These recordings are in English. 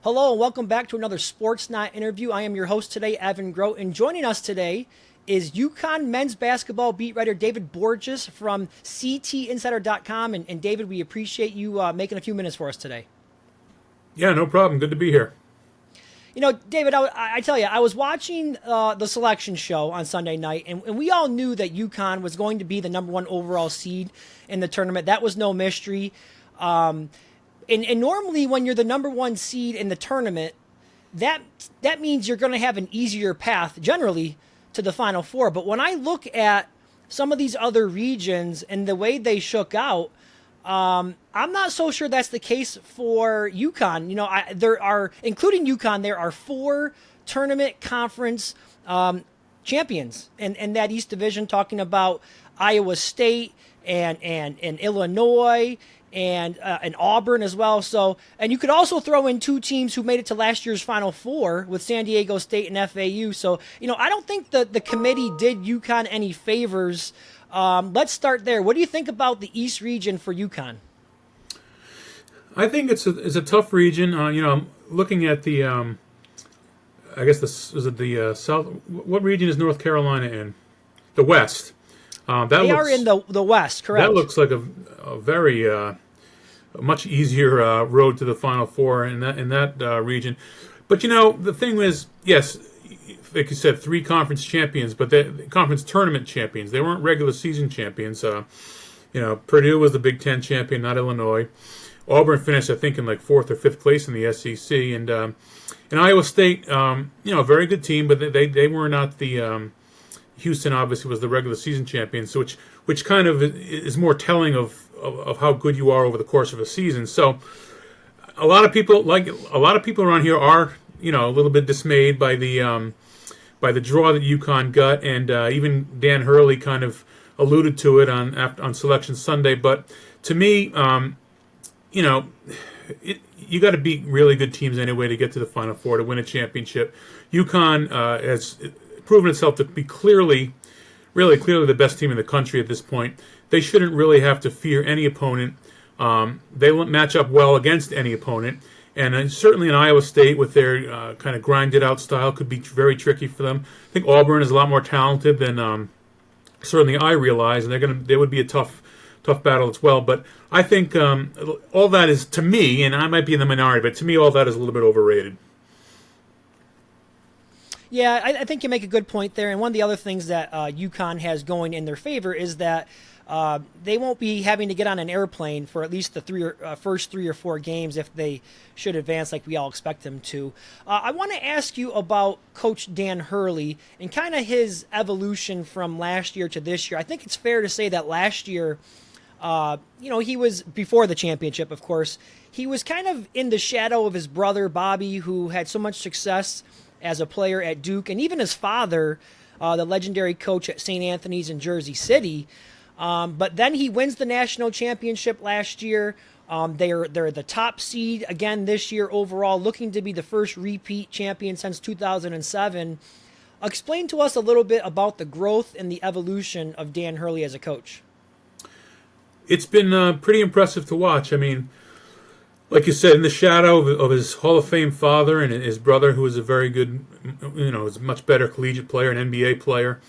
Hello and welcome back to another Sportsnaut interview. I am your host today, Evan Grote, and joining us today is UConn men's basketball beat writer David Borges from CTInsider.com. And David, we appreciate you making a few minutes for us today. Yeah, no problem. Good to be here. You know, David, I tell you, I was watching the selection show on Sunday night, and we all knew that UConn was going to be the number one overall seed in the tournament. That was no mystery. And normally when you're the number one seed in the tournament, that means you're going to have an easier path generally to the Final Four. But when I look at some of these other regions and the way they shook out, I'm not so sure that's the case for UConn. You know, there are, including UConn, there are four tournament conference champions in that East Division, talking about Iowa State and Illinois and Auburn as well. So, and you could also throw in two teams who made it to last year's Final Four with San Diego State and FAU. So, you know, I don't think the committee did UConn any favors. Let's start there. What do you think about the East region for UConn? I think it's a tough region. I'm looking at the, I guess the South. What region is North Carolina in? The West. They are in the West, correct? That looks like a very much easier road to the Final Four in that region. But you know, the thing is, yes, like you said, three conference champions, but they conference tournament champions. They weren't regular season champions. Purdue was the Big Ten champion, not Illinois. Auburn finished, I think, in like fourth or fifth place in the SEC, and Iowa State, a very good team, but they were not the. Houston obviously was the regular season champion, so which kind of is more telling of how good you are over the course of a season. So a lot of people around here are a little bit dismayed by the draw that UConn got, and even Dan Hurley kind of alluded to it on Selection Sunday. But to me, you got to beat really good teams anyway to get to the Final Four to win a championship. UConn has proven itself to be really clearly the best team in the country at this point. They shouldn't really have to fear any opponent. They match up well against any opponent. And certainly in Iowa State, with their kind of grinded out style, could be very tricky for them. I think Auburn is a lot more talented than certainly I realize, and they would be a tough battle as well. But I think all that is, to me, and I might be in the minority, but to me all that is a little bit overrated. Yeah, I think you make a good point there. And one of the other things that UConn has going in their favor is that they won't be having to get on an airplane for at least the first three or four games if they should advance like we all expect them to. I want to ask you about Coach Dan Hurley and kind of his evolution from last year to this year. I think it's fair to say that last year, he was, before the championship, of course, he was kind of in the shadow of his brother, Bobby, who had so much success as a player at Duke, and even his father, the legendary coach at St. Anthony's in Jersey City. But then he wins the national championship last year. They're the top seed again this year overall, looking to be the first repeat champion since 2007. Explain to us a little bit about the growth and the evolution of Dan Hurley as a coach. It's been pretty impressive to watch. I mean, like you said, in the shadow of his Hall of Fame father and his brother, who was a very good, is a much better collegiate player, an NBA player.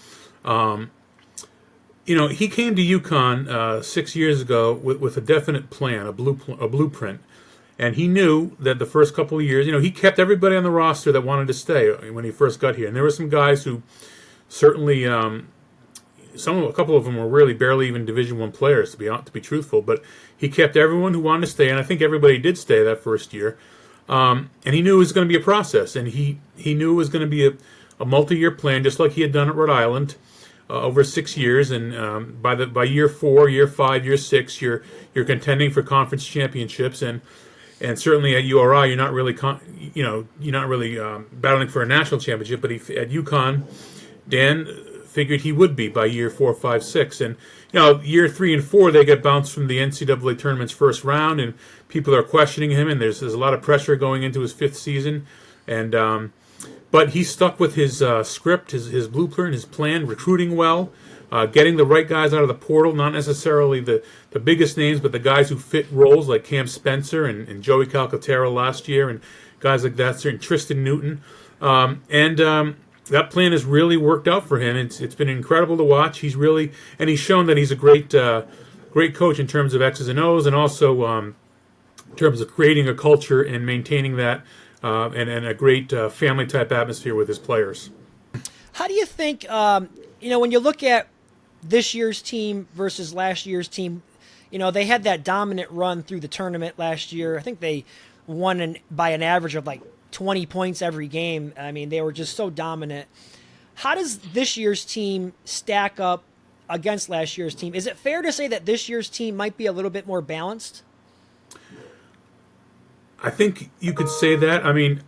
He came to UConn 6 years ago with a definite plan, a blueprint. And he knew that the first couple of years, he kept everybody on the roster that wanted to stay when he first got here. And there were some guys who certainly, a couple of them were really barely even Division I players, to be truthful. But he kept everyone who wanted to stay, and I think everybody did stay that first year. And he knew it was going to be a process, and he knew it was going to be a multi-year plan, just like he had done at Rhode Island over 6 years. And by year 4, year 5, year 6, you're contending for conference championships, and certainly at URI, you're not really battling for a national championship. But at UConn, Dan figured he would be by year 4, 5, 6. And year 3 and 4, they get bounced from the NCAA tournament's first round, and people are questioning him, and there's a lot of pressure going into his fifth season. And but he stuck with his script, his blueprint, his plan, recruiting well, getting the right guys out of the portal, not necessarily the biggest names, but the guys who fit roles like Cam Spencer and Joey Calcaterra last year, and guys like that, certain Tristan Newton, and that plan has really worked out for him. It's been incredible to watch. He's shown that he's a great coach in terms of X's and O's, and also in terms of creating a culture and maintaining that, and a great family type atmosphere with his players. How do you think, when you look at this year's team versus last year's team, they had that dominant run through the tournament last year. I think they won by an average of like 20 points every game. I mean, they were just so dominant. How does this year's team stack up against last year's team? Is it fair to say that this year's team might be a little bit more balanced? I think you could say that. I mean,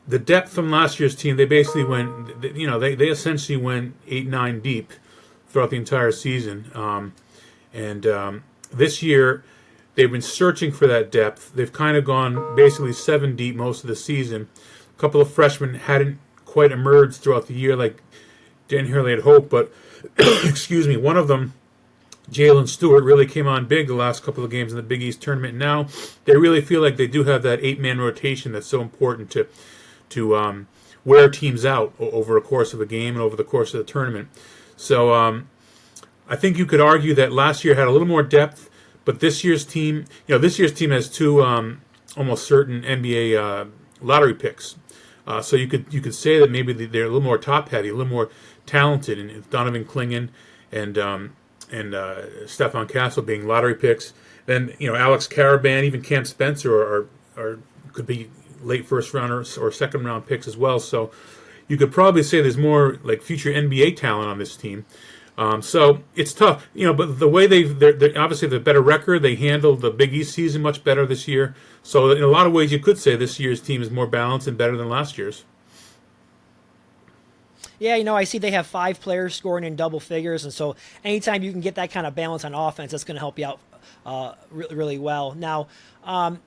the depth from last year's team, they basically went, they essentially went 8-9 deep throughout the entire season. This year, they've been searching for that depth. They've kind of gone basically 7 deep most of the season. A couple of freshmen hadn't quite emerged throughout the year like Dan Hurley had hoped, but excuse me, one of them, Jalen Stewart, really came on big the last couple of games in the Big East tournament. Now they really feel like they do have that 8-man rotation that's so important to wear teams out over a course of a game and over the course of the tournament. So I think you could argue that last year had a little more depth, but this year's team has two almost certain NBA lottery picks. So you could say that maybe they're a little more top heavy, a little more talented, and Donovan Clingan and Stephon Castle being lottery picks. Then Alex Caravan, even Cam Spencer are could be late first round or second round picks as well. So you could probably say there's more like future NBA talent on this team. So it's tough, but the way they're obviously the better record, they handled the Big East season much better this year. So in a lot of ways, you could say this year's team is more balanced and better than last year's. Yeah, I see they have 5 players scoring in double figures, and so anytime you can get that kind of balance on offense, that's going to help you out really, really well. Now, I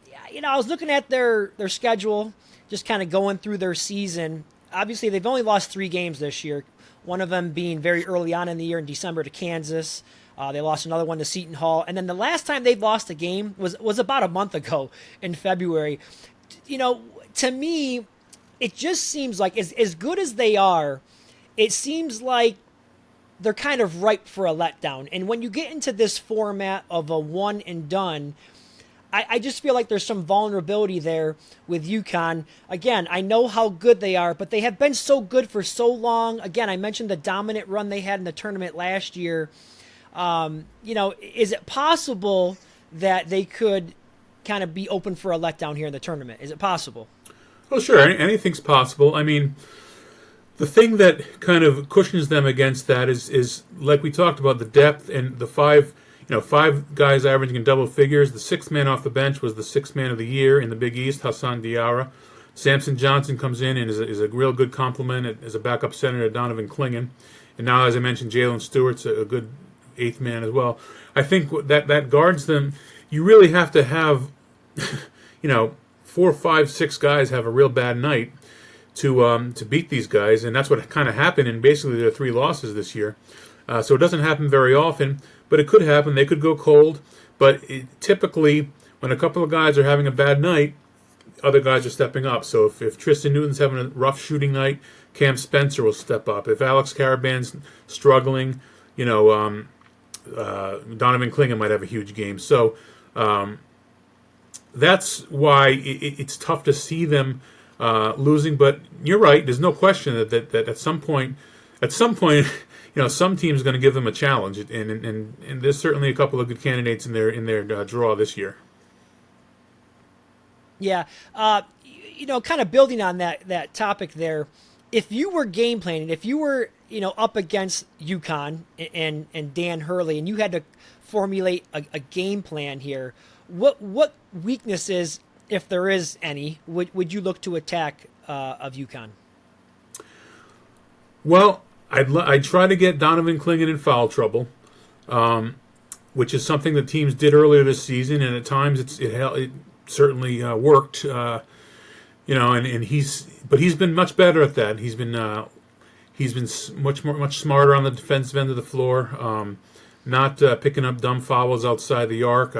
was looking at their schedule, just kind of going through their season. Obviously, they've only lost 3 games this year, one of them being very early on in the year in December to Kansas. They lost another one to Seton Hall. And then the last time they've lost a game was about a month ago in February. To me, it just seems like as good as they are, it seems like they're kind of ripe for a letdown. And when you get into this format of a one and done, I just feel like there's some vulnerability there with UConn. Again, I know how good they are, but they have been so good for so long. Again, I mentioned the dominant run they had in the tournament last year. Is it possible that they could kind of be open for a letdown here in the tournament? Is it possible? Well, sure. Anything's possible. I mean, the thing that kind of cushions them against that is like we talked about, the depth and the 5 guys averaging in double figures. The 6th man off the bench was the 6th man of the year in the Big East, Hassan Diarra. Samson Johnson comes in and is a real good complement as a backup center to Donovan Clingan. And now, as I mentioned, Jalen Stewart's a good 8th man as well. I think that guards them. You really have to have, 4, 5, 6 guys have a real bad night to beat these guys, and that's what kind of happened in basically their 3 losses this year. So it doesn't happen very often, but it could happen. They could go cold, but typically when a couple of guys are having a bad night, other guys are stepping up. So if Tristan Newton's having a rough shooting night, Cam Spencer will step up. If Alex Caravan's struggling, Donovan Clingan might have a huge game. So that's why it's tough to see them losing. But you're right. There's no question that at some point, some team's going to give them a challenge, and there's certainly a couple of good candidates in their draw this year. Yeah, kind of building on that topic there. If you were game planning, if you were up against UConn and Dan Hurley, and you had to formulate a game plan here, what weaknesses, if there is any, would you look to attack of UConn? Well, I'd try to get Donovan Clingan in foul trouble, which is something the teams did earlier this season, and at times it certainly worked. And he's been much better at that. He's been much smarter on the defensive end of the floor, not picking up dumb fouls outside the arc.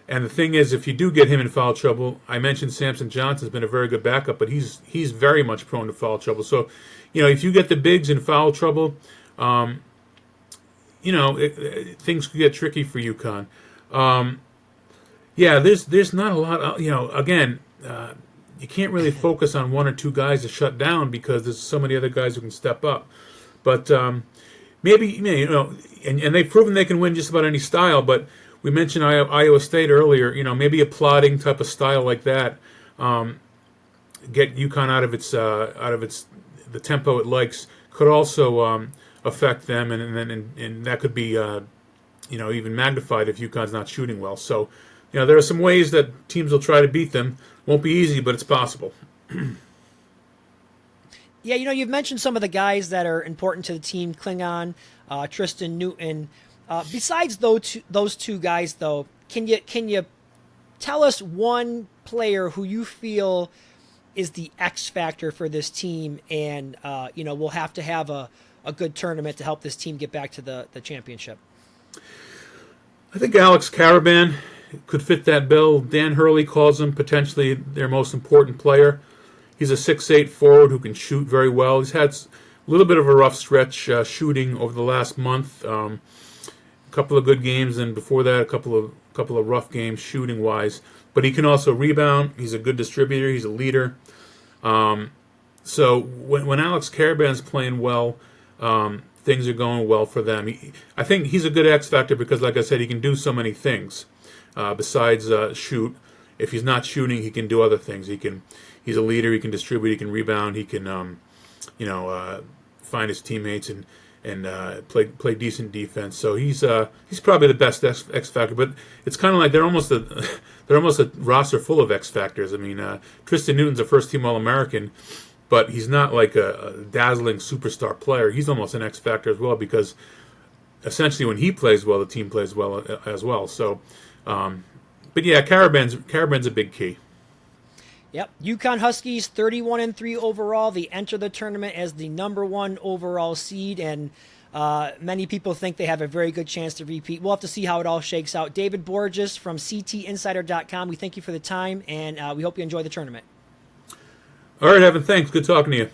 And the thing is, if you do get him in foul trouble, I mentioned Samson Johnson's been a very good backup, but he's very much prone to foul trouble. So, if you get the bigs in foul trouble, things could get tricky for UConn. There's not a lot. Again, you can't really focus on one or two guys to shut down because there's so many other guys who can step up. But maybe and they've proven they can win just about any style. But we mentioned Iowa State earlier. Maybe a plotting type of style like that, get UConn out of its the tempo it likes, could also affect them, and that could be even magnified if UConn's not shooting well. So there are some ways that teams will try to beat them. Won't be easy, but it's possible. Yeah, you've mentioned some of the guys that are important to the team: Klingon, Tristan Newton. Besides those two guys, though, can you tell us one player who you feel is the X factor for this team, and we'll have to have a good tournament to help this team get back to the championship? I think Alex Caravan could fit that bill. Dan Hurley calls him potentially their most important player. He's a 6'8" forward who can shoot very well. He's had a little bit of a rough stretch shooting over the last month. A couple of good games, and before that, a couple of rough games shooting wise. But he can also rebound. He's a good distributor. He's a leader. So when Alex Caravan's playing well, things are going well for them. I think he's a good X factor because, like I said, he can do so many things besides shoot. If he's not shooting, he can do other things. He's a leader. He can distribute. He can rebound. He can find his teammates and play decent defense. So he's probably the best X factor. But it's kind of like they're almost a roster full of X factors. I mean, Tristan Newton's a first team All-American, but he's not like a dazzling superstar player. He's almost an X factor as well because essentially when he plays well, the team plays well as well. So, but yeah, Caravan's a big key. Yep. UConn Huskies 31-3 overall. They enter the tournament as the number 1 overall seed, and many people think they have a very good chance to repeat. We'll have to see how it all shakes out. David Borges from CTinsider.com. We thank you for the time, and we hope you enjoy the tournament. All right, Evan. Thanks. Good talking to you.